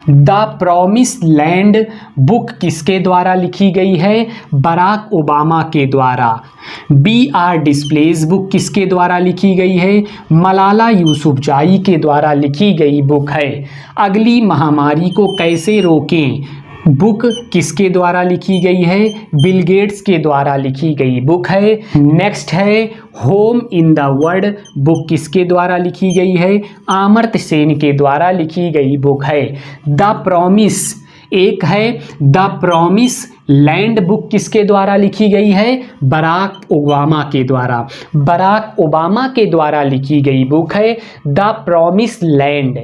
The promise land book किसके द्वारा लिखी गई है? बराक ओबामा के द्वारा। बी आर डिस्प्लेस बुक किसके द्वारा लिखी गई है? मलाला यूसुफजाई के द्वारा लिखी गई बुक है। अगली महामारी को कैसे रोकें बुक किसके द्वारा लिखी गई है? बिल गेट्स के द्वारा लिखी गई बुक है। नेक्स्ट है home in the world book किसके द्वारा लिखी गई है? अमर्त्य सेन के द्वारा लिखी गई बुक है। द प्रॉमिस एक है द प्रॉमिस लैंड बुक किसके द्वारा लिखी गई है? बराक ओबामा के द्वारा। बराक ओबामा के द्वारा लिखी गई बुक है द प्रॉमिस लैंड।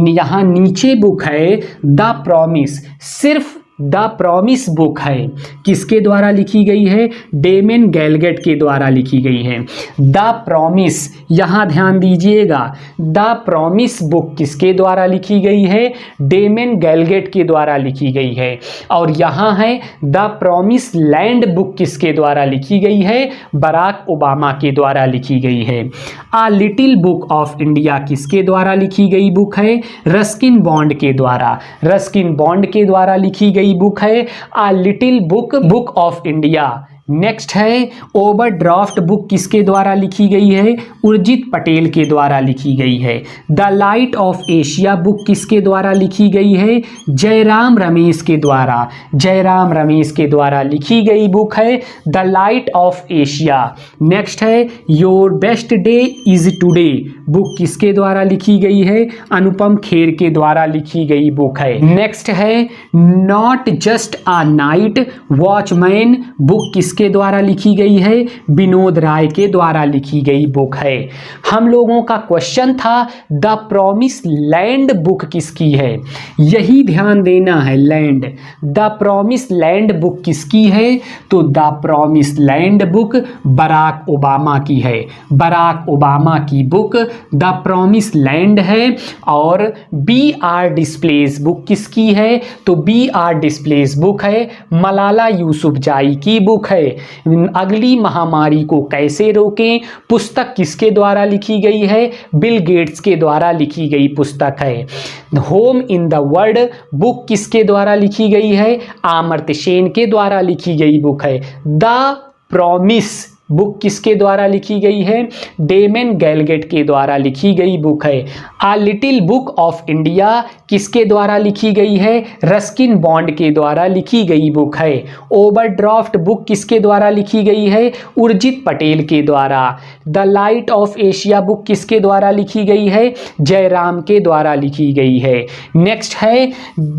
यहाँ नीचे बुक है द प्रॉमिस, सिर्फ द प्रॉमिस बुक है, किसके द्वारा लिखी गई है? डेमन गैलगेट के द्वारा लिखी गई है। द प्रॉमिस, यहाँ ध्यान दीजिएगा, द प्रॉमिस बुक किसके द्वारा लिखी गई है? डेमन गैलगेट के द्वारा लिखी गई है। और यहाँ है द प्रॉमिस लैंड बुक किसके द्वारा लिखी गई है? बराक ओबामा के द्वारा लिखी गई है। आ लिटिल बुक ऑफ इंडिया किसके द्वारा लिखी गई बुक है? रस्किन बॉन्ड के द्वारा। रस्किन बॉन्ड के द्वारा लिखी गई बुक है आ little book of India. Next है ओवरड्राफ्ट बुक किसके द्वारा लिखी गई है? उर्जित पटेल के द्वारा लिखी गई है। The light of Asia book किसके द्वारा लिखी गई है? जयराम रमेश के द्वारा। जयराम रमेश के द्वारा लिखी गई बुक है the light of Asia. Next है your best day is today book किसके द्वारा लिखी गई है? अनुपम खेर के द्वारा लिखी गई बुक है। नेक्स्ट है not just a night watchman book किसके द्वारा लिखी गई है? विनोद राय के द्वारा लिखी गई बुक है। हम लोगों का क्वेश्चन था द प्रॉमिस लैंड बुक किसकी है? यही ध्यान देना है, land. The promise land book किसकी है? तो the promise land book Barack Obama की है। बराक ओबामा की बुक द प्रॉमिस लैंड है। और बी आर डिस्प्लेस बुक किसकी है? तो बी आर डिस्प्लेस बुक है मलाला यूसुफजाई की बुक है। अगली महामारी को कैसे रोकें पुस्तक किसके द्वारा लिखी गई है? बिल गेट्स के द्वारा लिखी गई पुस्तक है। Home in the world book किसके द्वारा लिखी गई है? अमर्त्य सेन के द्वारा लिखी गई बुक है। द प्रॉमिस बुक किसके द्वारा लिखी गई है? डेमन गैलगेट के द्वारा लिखी गई बुक है। आ लिटिल बुक ऑफ इंडिया किसके द्वारा लिखी गई है? रस्किन बॉन्ड के द्वारा लिखी गई बुक है। ओवरड्राफ्ट बुक किसके द्वारा लिखी गई है? उर्जित पटेल के द्वारा। The light of Asia book किसके द्वारा लिखी गई है? जयराम के द्वारा लिखी गई है। नेक्स्ट है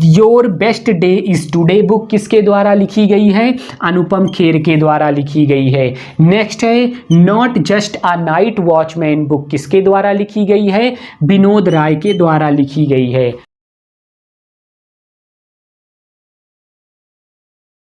your best day is today book किसके द्वारा लिखी गई है? अनुपम खेर के द्वारा लिखी गई है। नेक्स्ट है not just a night watchman book किसके द्वारा लिखी गई है? विनोद राय के द्वारा लिखी गई है।